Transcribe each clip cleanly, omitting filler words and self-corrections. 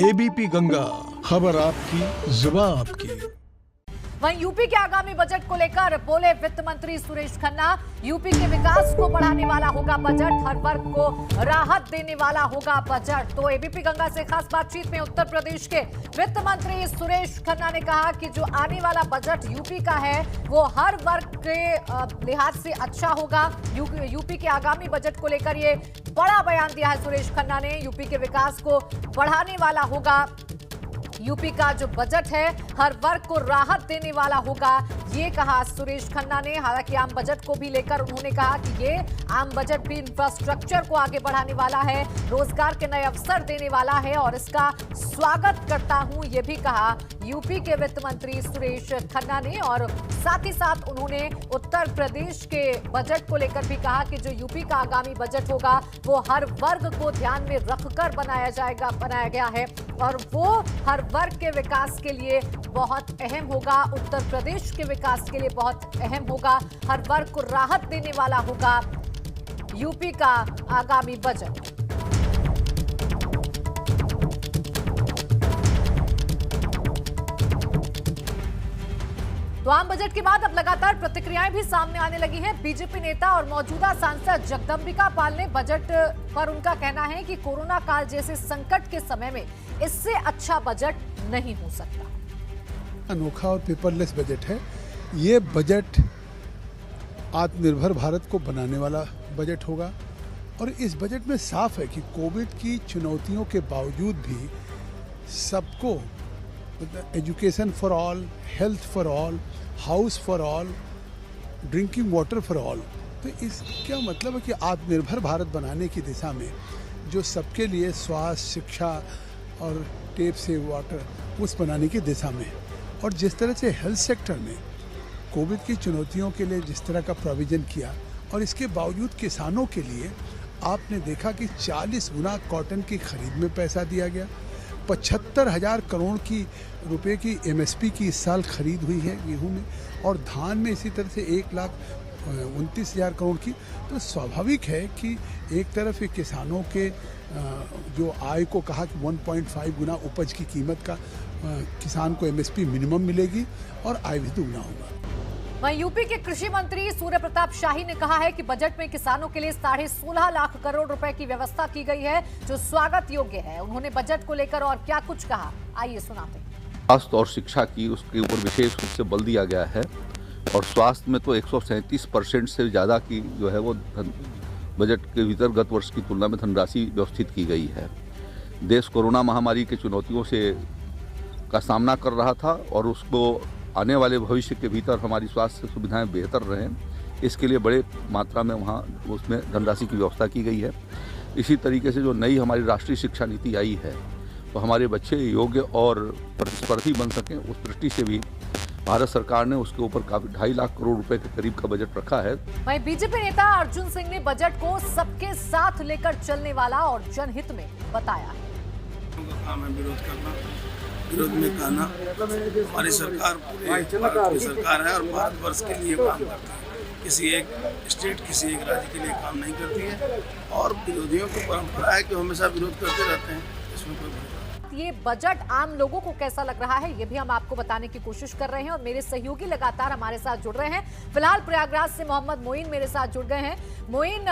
ABP Ganga, खबर आपकी, जुबान आपकी। वहीं यूपी के आगामी बजट को लेकर बोले वित्त मंत्री सुरेश खन्ना, यूपी के विकास को बढ़ाने वाला होगा बजट, हर वर्ग को राहत देने वाला होगा बजट। तो एबीपी गंगा से खास बातचीत में उत्तर प्रदेश के वित्त मंत्री सुरेश खन्ना ने कहा कि जो आने वाला बजट यूपी का है वो हर वर्ग के लिहाज से अच्छा होगा। यूपी के आगामी बजट को लेकर ये बड़ा बयान दिया है सुरेश खन्ना ने। यूपी के विकास को बढ़ाने वाला होगा यूपी का जो बजट है, हर वर्ग को राहत देने वाला होगा, ये कहा सुरेश खन्ना ने। हालांकि आम बजट को भी लेकर उन्होंने कहा कि ये आम बजट भी इंफ्रास्ट्रक्चर को आगे बढ़ाने वाला है, रोजगार के नए अवसर देने वाला है और इसका स्वागत करता हूं, ये भी कहा यूपी के वित्त मंत्री सुरेश खन्ना ने। और साथ ही साथ उन्होंने उत्तर प्रदेश के बजट को लेकर भी कहा कि जो यूपी का आगामी बजट होगा वो हर वर्ग को ध्यान में रखकर बनाया गया है और वो हर वर्ग के विकास के लिए बहुत अहम होगा, उत्तर प्रदेश के विकास के लिए बहुत अहम होगा, हर वर्ग को राहत देने वाला होगा यूपी का आगामी बजट। तो आम बजट के बाद अब लगातार प्रतिक्रियाएं भी सामने आने लगी हैं। बीजेपी नेता और मौजूदा सांसद जगदंबिका पाल ने बजट पर उनका कहना है कि कोरोना काल जैसे संकट के समय में इससे अच्छा बजट नहीं हो सकता। अनोखा और पेपरलेस बजट है ये। बजट आत्मनिर्भर भारत को बनाने वाला बजट होगा और इस बजट में साफ है कि कोविड की चुनौतियों के बावजूद भी सबको education for all, health for all, house for all, drinking water for all. तो इसका मतलब है कि आत्मनिर्भर भारत बनाने की दिशा में जो सबके लिए स्वास्थ्य, शिक्षा और टेप से वाटर उस बनाने की दिशा में, और जिस तरह से हेल्थ सेक्टर में कोविड की चुनौतियों के लिए जिस तरह का प्रोविजन किया और इसके बावजूद किसानों के लिए आपने देखा कि 40 गुना कॉटन की खरीद में पैसा दिया गया, 75,000 करोड़ की रुपए की एमएसपी की इस साल खरीद हुई है गेहूं में, और धान में इसी तरह से 1,29,000 करोड़ की। तो स्वाभाविक है कि एक तरफ ये किसानों के जो आय को कहा कि 1.5 गुना उपज की कीमत का किसान को एमएसपी मिनिमम मिलेगी और आय भी दुगना होगा। वहीं यूपी के कृषि मंत्री सूर्य प्रताप शाही ने कहा है कि बजट में किसानों के लिए 16.5 लाख करोड़ रुपए की व्यवस्था की गई है जो स्वागत योग्य है। उन्होंने बजट को लेकर और क्या कुछ कहा, आइए सुनाते हैं। स्वास्थ्य और शिक्षा की उसके ऊपर विशेष रूप से बल दिया गया है और स्वास्थ्य में तो 137% से ज़्यादा की जो है वो बजट के भीतर गत वर्ष की तुलना में धनराशि व्यवस्थित की गई है। देश कोरोना महामारी के चुनौतियों से का सामना कर रहा था और उसको आने वाले भविष्य के भीतर हमारी स्वास्थ्य सुविधाएं बेहतर रहें, इसके लिए बड़े मात्रा में वहाँ उसमें धनराशि की व्यवस्था की गई है। इसी तरीके से जो नई हमारी राष्ट्रीय शिक्षा नीति आई है तो हमारे बच्चे योग्य और प्रतिस्पर्धी बन सकें, उस दृष्टि से भी भारत सरकार ने उसके ऊपर काफी 2.5 लाख करोड़ रुपए के करीब का बजट रखा है। वहीं बीजेपी नेता अर्जुन सिंह ने बजट को सबके साथ लेकर चलने वाला और जनहित में बताया है। काम है विरोध करना, विरोध में कहना। हमारी सरकार पूरे भारत की सरकार है और भारतवर्ष के लिए काम करती है, किसी एक स्टेट, किसी एक राज्य के लिए काम नहीं करती है। और विरोधियों की परंपरा है कि हमेशा विरोध करते रहते हैं, इसमें कोई ये बजट आम लोगों को कैसा लग रहा है ये भी हम आपको बताने की कोशिश कर रहे हैं और मेरे सहयोगी लगातार हमारे साथ जुड़ रहे हैं। फिलहाल प्रयागराज से मोहम्मद मोइन मेरे साथ जुड़ गए हैं। मोइन,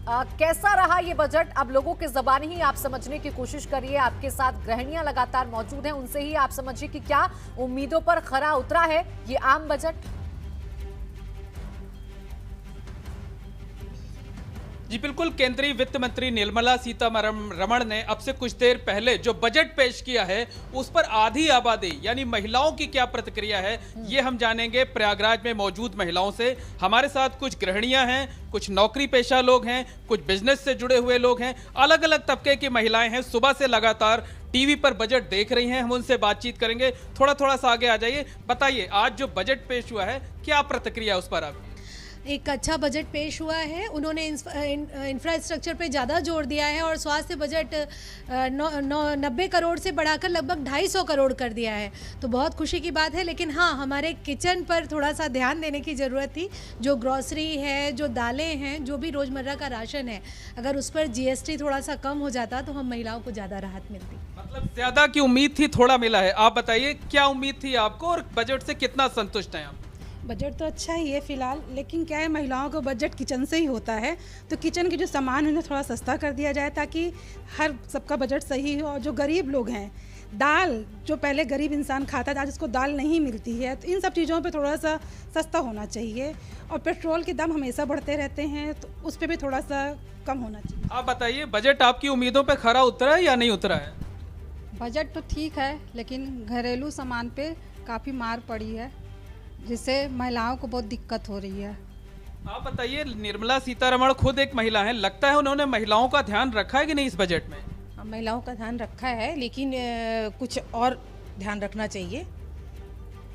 कैसा रहा ये बजट? अब लोगों के ज़बानी ही आप समझने की कोशिश करिए, आपके साथ गृहिणियां लगातार मौजूद हैं, उनसे ही आप समझिए कि क्या उम्मीदों पर खरा उतरा है ये आम बजट? जी बिल्कुल, केंद्रीय वित्त मंत्री निर्मला सीतारमण ने अब से कुछ देर पहले जो बजट पेश किया है उस पर आधी आबादी यानी महिलाओं की क्या प्रतिक्रिया है ये हम जानेंगे प्रयागराज में मौजूद महिलाओं से। हमारे साथ कुछ गृहिणियां हैं, कुछ नौकरी पेशा लोग हैं, कुछ बिजनेस से जुड़े हुए लोग हैं, अलग अलग तबके की महिलाएं हैं, सुबह से लगातार टीवी पर बजट देख रही हैं। हम उनसे बातचीत करेंगे। थोड़ा सा आगे आ जाइए, बताइए आज जो बजट पेश हुआ है क्या प्रतिक्रिया उस पर आपकी? एक अच्छा बजट पेश हुआ है। उन्होंने इंफ्रास्ट्रक्चर पे ज़्यादा जोर दिया है और स्वास्थ्य बजट 90 करोड़ से बढ़ाकर लगभग 250 करोड़ कर दिया है, तो बहुत खुशी की बात है। लेकिन हाँ, हमारे किचन पर थोड़ा सा ध्यान देने की ज़रूरत थी। जो ग्रॉसरी है, जो दालें हैं, जो भी रोज़मर्रा का राशन है, अगर उस पर GST थोड़ा सा कम हो जाता तो हम महिलाओं को ज़्यादा राहत मिलती। मतलब ज्यादा की उम्मीद थी, थोड़ा मिला है। आप बताइए क्या उम्मीद थी आपको और बजट से कितना संतुष्ट हैं आप? बजट तो अच्छा ही है फिलहाल, लेकिन क्या है, महिलाओं को बजट किचन से ही होता है, तो किचन के जो सामान है उन्हें थोड़ा सस्ता कर दिया जाए ताकि हर सबका बजट सही हो। और जो गरीब लोग हैं, दाल जो पहले गरीब इंसान खाता था, आज उसको दाल नहीं मिलती है, तो इन सब चीज़ों पे थोड़ा सा सस्ता होना चाहिए। और पेट्रोल के दाम हमेशा बढ़ते रहते हैं, तो उस पर भी थोड़ा सा कम होना चाहिए। आप बताइए बजट आपकी उम्मीदों पे खरा उतरा है या नहीं उतरा है? बजट तो ठीक है, लेकिन घरेलू सामान पे काफ़ी मार पड़ी है, जिससे महिलाओं को बहुत दिक्कत हो रही है। आप बताइए, निर्मला सीतारमण खुद एक महिला हैं, लगता है उन्होंने महिलाओं का ध्यान रखा है कि नहीं इस बजट में? महिलाओं का ध्यान रखा है, लेकिन कुछ और ध्यान रखना चाहिए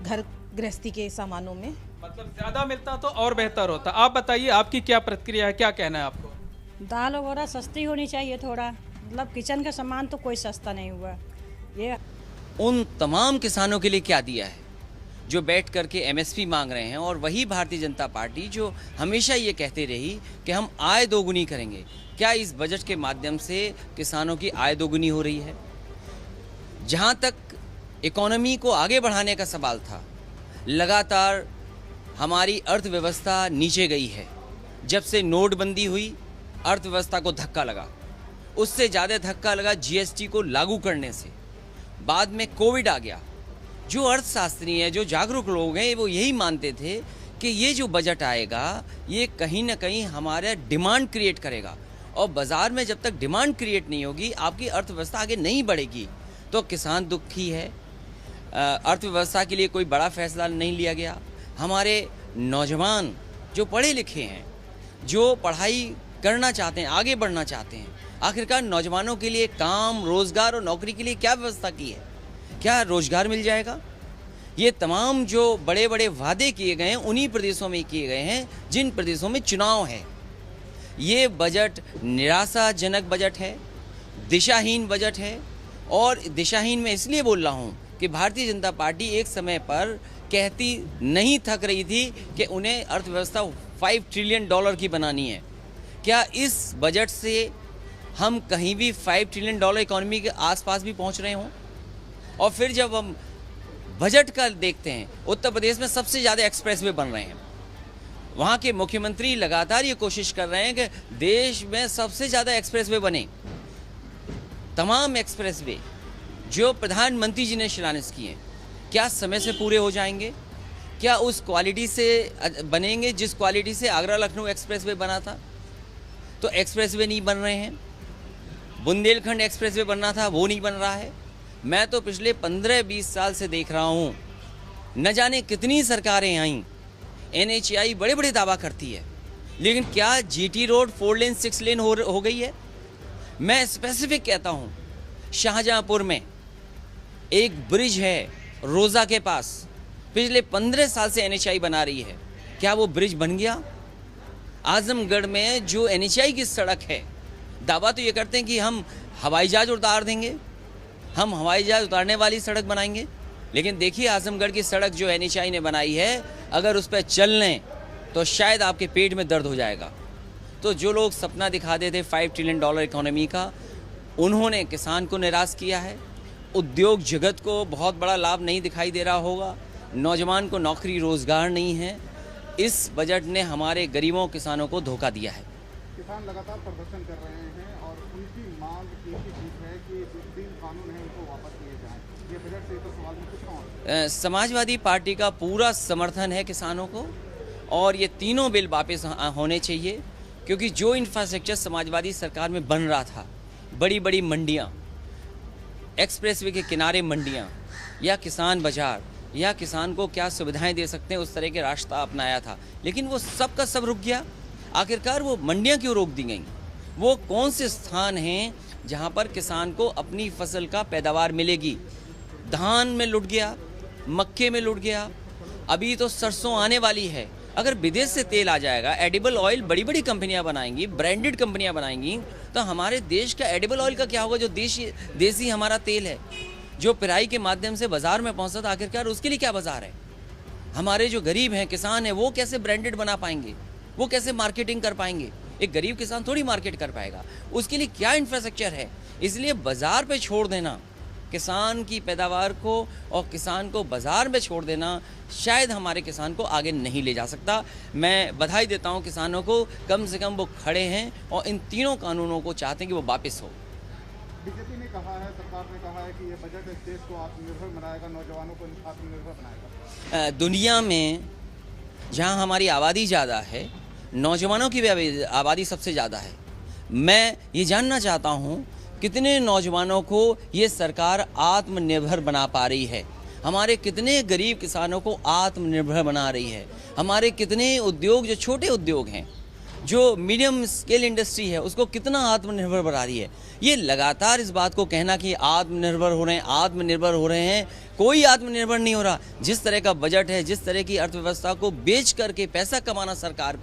घर गृहस्थी के सामानों में। मतलब ज़्यादा मिलता तो और बेहतर होता। आप बताइए आपकी क्या प्रतिक्रिया है, क्या कहना है आपको? दाल वगैरह सस्ती होनी चाहिए थोड़ा, मतलब किचन का सामान तो कोई सस्ता नहीं हुआ। ये उन तमाम किसानों के लिए क्या दिया है जो बैठ करके MSP मांग रहे हैं, और वही भारतीय जनता पार्टी जो हमेशा ये कहते रही कि हम आय दोगुनी करेंगे। क्या इस बजट के माध्यम से किसानों की आय दोगुनी हो रही है? जहाँ तक इकोनॉमी को आगे बढ़ाने का सवाल था, लगातार हमारी अर्थव्यवस्था नीचे गई है। जब से नोटबंदी हुई, अर्थव्यवस्था को धक्का लगा, उससे ज़्यादा धक्का लगा GST को लागू करने से। बाद में कोविड आ गया। जो अर्थशास्त्री हैं, जो जागरूक लोग हैं, वो यही मानते थे कि ये जो बजट आएगा ये कहीं ना कहीं हमारा डिमांड क्रिएट करेगा, और बाज़ार में जब तक डिमांड क्रिएट नहीं होगी, आपकी अर्थव्यवस्था आगे नहीं बढ़ेगी। तो किसान दुखी है। अर्थव्यवस्था के लिए कोई बड़ा फैसला नहीं लिया गया। हमारे नौजवान जो पढ़े लिखे हैं, जो पढ़ाई करना चाहते हैं, आगे बढ़ना चाहते हैं, आखिरकार नौजवानों के लिए काम, रोज़गार और नौकरी के लिए क्या व्यवस्था की है? क्या रोज़गार मिल जाएगा? ये तमाम जो बड़े बड़े वादे किए गए हैं, उन्हीं प्रदेशों में किए गए हैं जिन प्रदेशों में चुनाव है। ये बजट निराशाजनक बजट है, दिशाहीन बजट है। और दिशाहीन मैं इसलिए बोल रहा हूँ कि भारतीय जनता पार्टी एक समय पर कहती नहीं थक रही थी कि उन्हें अर्थव्यवस्था $5 ट्रिलियन की बनानी है। क्या इस बजट से हम कहीं भी $5 ट्रिलियन इकोनॉमी के आसपास भी पहुँच रहे हों? और फिर जब हम बजट का देखते हैं, उत्तर प्रदेश में सबसे ज़्यादा एक्सप्रेसवे बन रहे हैं। वहाँ के मुख्यमंत्री लगातार ये कोशिश कर रहे हैं कि देश में सबसे ज़्यादा एक्सप्रेसवे बने। तमाम एक्सप्रेसवे जो प्रधानमंत्री जी ने शिलान्यास किए, क्या समय से पूरे हो जाएंगे? क्या उस क्वालिटी से बनेंगे जिस क्वालिटी से आगरा लखनऊ एक्सप्रेसवे बना था? तो एक्सप्रेसवे नहीं बन रहे हैं। बुंदेलखंड एक्सप्रेसवे बनना था, वो नहीं बन रहा है। मैं तो पिछले 15-20 साल से देख रहा हूँ, न जाने कितनी सरकारें आईं, NHAI बड़े बड़े दावा करती है, लेकिन क्या GT रोड 4 लेन 6 लेन हो गई है? मैं स्पेसिफिक कहता हूँ, शाहजहाँपुर में एक ब्रिज है रोज़ा के पास, पिछले 15 साल से NHAI बना रही है। क्या वो ब्रिज बन गया? आजमगढ़ में जो NHAI की सड़क है, दावा तो ये करते हैं कि हम हवाई जहाज उतार देंगे, हम हवाई जहाज उतारने वाली सड़क बनाएंगे। लेकिन देखिए आजमगढ़ की सड़क जो NHAI ने बनाई है, अगर उस पर चल लें तो शायद आपके पेट में दर्द हो जाएगा। तो जो लोग सपना दिखाते थे $5 ट्रिलियन इकोनॉमी का, उन्होंने किसान को निराश किया है। उद्योग जगत को बहुत बड़ा लाभ नहीं दिखाई दे रहा होगा। नौजवान को नौकरी रोज़गार नहीं है। इस बजट ने हमारे गरीबों किसानों को धोखा दिया है। किसान लगातार प्रदर्शन कर रहे हैं और उनकी मांग एक ही चीज़ है कि जो 3 कानून हैं उनको वापस लिए जाएं। ये बजट से तो सवाल में कुछ कौन? समाजवादी पार्टी का पूरा समर्थन है किसानों को, और ये तीनों बिल वापस होने चाहिए, क्योंकि जो इंफ्रास्ट्रक्चर समाजवादी सरकार में बन रहा था, बड़ी बड़ी मंडियाँ, एक्सप्रेसवे के किनारे मंडियाँ, या किसान बाजार, या किसान को क्या सुविधाएं दे सकते हैं, उस तरह के रास्ता अपनाया था, लेकिन वो सब का सब रुक गया। आखिरकार वो मंडियाँ क्यों रोक दी गई? वो कौन से स्थान हैं जहाँ पर किसान को अपनी फसल का पैदावार मिलेगी? धान में लुट गया, मक्के में लुट गया, अभी तो सरसों आने वाली है, अगर विदेश से तेल आ जाएगा, एडिबल ऑयल बड़ी बड़ी कंपनियां बनाएंगी, ब्रांडेड कंपनियां बनाएंगी, तो हमारे देश का एडिबल ऑयल का क्या होगा? जो देसी हमारा तेल है, जो पिराई के माध्यम से बाजार में पहुंचता था, आखिरकार उसके लिए क्या बाजार है? हमारे जो गरीब हैं, किसान हैं, वो कैसे ब्रांडेड बना पाएंगे? वो कैसे मार्केटिंग कर पाएंगे? एक गरीब किसान थोड़ी मार्केट कर पाएगा। उसके लिए क्या इंफ्रास्ट्रक्चर है? इसलिए बाजार पे छोड़ देना किसान की पैदावार को और किसान को बाजार में छोड़ देना शायद हमारे किसान को आगे नहीं ले जा सकता। मैं बधाई देता हूं किसानों को, कम से कम वो खड़े हैं और इन तीनों कानूनों को चाहते हैं कि वो वापस हो। बीजेपी ने कहा है, सरकार ने कहा है कि ये बजट इस देश को आत्मनिर्भर बनाएगा, नौजवानों को आत्मनिर्भर बनाएगा। दुनिया में जहां हमारी आबादी ज़्यादा है, नौजवानों की भी आबादी सबसे ज़्यादा है। मैं ये जानना चाहता हूं कितने नौजवानों को ये सरकार आत्मनिर्भर बना पा रही है, हमारे कितने गरीब किसानों को आत्मनिर्भर बना रही है, हमारे कितने उद्योग जो छोटे उद्योग हैं, जो मीडियम स्केल इंडस्ट्री है, उसको कितना आत्मनिर्भर बना रही है। ये लगातार इस बात को कहना कि आत्मनिर्भर हो रहे हैं, आत्मनिर्भर हो रहे हैं, कोई आत्मनिर्भर नहीं हो रहा। जिस तरह का बजट है, जिस तरह की अर्थव्यवस्था को बेच करके पैसा कमाना सरकार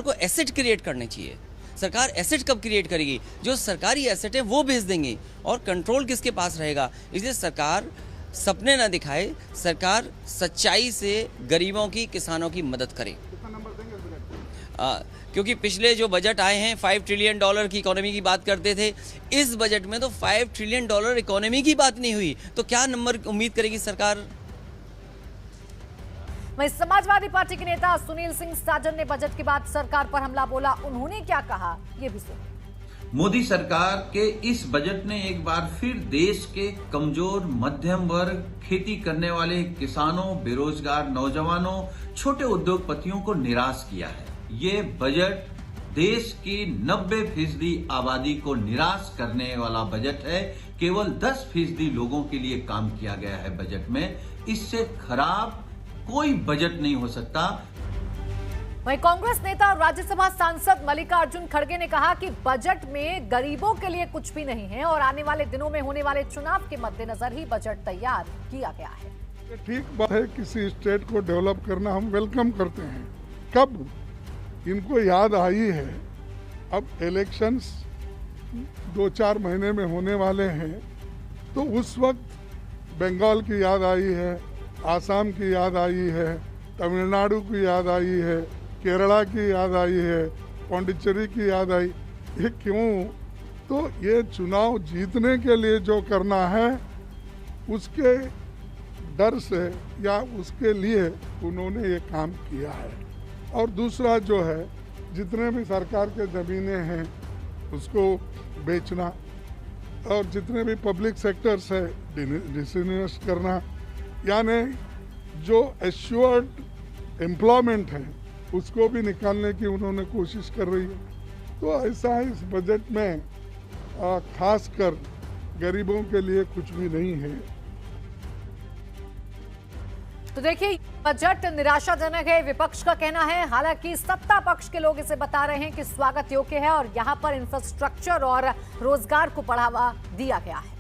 को एसेट क्रिएट करने चाहिए। सरकार एसेट कब क्रिएट करेगी? जो सरकारी एसेट है वो बेच देंगे और कंट्रोल किसके पास रहेगा? इसलिए सरकार सपने ना दिखाए, सरकार सच्चाई से गरीबों की, किसानों की मदद करे। क्योंकि पिछले जो बजट आए हैं $5 ट्रिलियन की इकोनॉमी की बात करते थे, इस बजट में तो $5 ट्रिलियन इकोनॉमी की बात नहीं हुई, तो क्या नंबर उम्मीद करेगी सरकार? वहीं समाजवादी पार्टी के नेता सुनील सिंह साजन ने बजट के बाद सरकार पर हमला बोला। उन्होंने क्या कहा, ये भी सुनिए। मोदी सरकार के इस बजट ने एक बार फिर देश के कमजोर मध्यम वर्ग, खेती करने वाले किसानों, बेरोजगार नौजवानों, छोटे उद्योगपतियों को निराश किया है। ये बजट देश की 90% आबादी को निराश करने वाला बजट है। केवल 10% लोगों के लिए काम किया गया है बजट में। इससे खराब कोई बजट नहीं हो सकता। वहीं कांग्रेस नेता और राज्यसभा सांसद मल्लिकार्जुन खड़गे ने कहा कि बजट में गरीबों के लिए कुछ भी नहीं है और आने वाले दिनों में होने वाले चुनाव के मद्देनजर ही बजट तैयार किया गया है। ये ठीक बात है, किसी स्टेट को डेवलप करना हम वेलकम करते हैं। कब इनको याद आई है, अब इलेक्शंस 2-4 महीने में होने वाले हैं, तो उस वक्त बंगाल की याद आई है, आसाम की याद आई है, तमिलनाडु की याद आई है, केरला की याद आई है, पौंडीचेरी की याद आई। ये क्यों? तो ये चुनाव जीतने के लिए जो करना है उसके डर से या उसके लिए उन्होंने ये काम किया है। और दूसरा जो है, जितने भी सरकार के ज़मीनें हैं उसको बेचना और जितने भी पब्लिक सेक्टर्स है डिसइन्वेस्ट करना, यानी जो एश्योर्ड एम्प्लॉयमेंट है उसको भी निकालने की उन्होंने कोशिश कर रही है। तो ऐसा है, इस बजट में खासकर गरीबों के लिए कुछ भी नहीं है। तो देखिए, बजट निराशाजनक है, विपक्ष का कहना है। हालांकि सत्ता पक्ष के लोग इसे बता रहे हैं कि स्वागत योग्य है और यहाँ पर इंफ्रास्ट्रक्चर और रोजगार को बढ़ावा दिया गया है।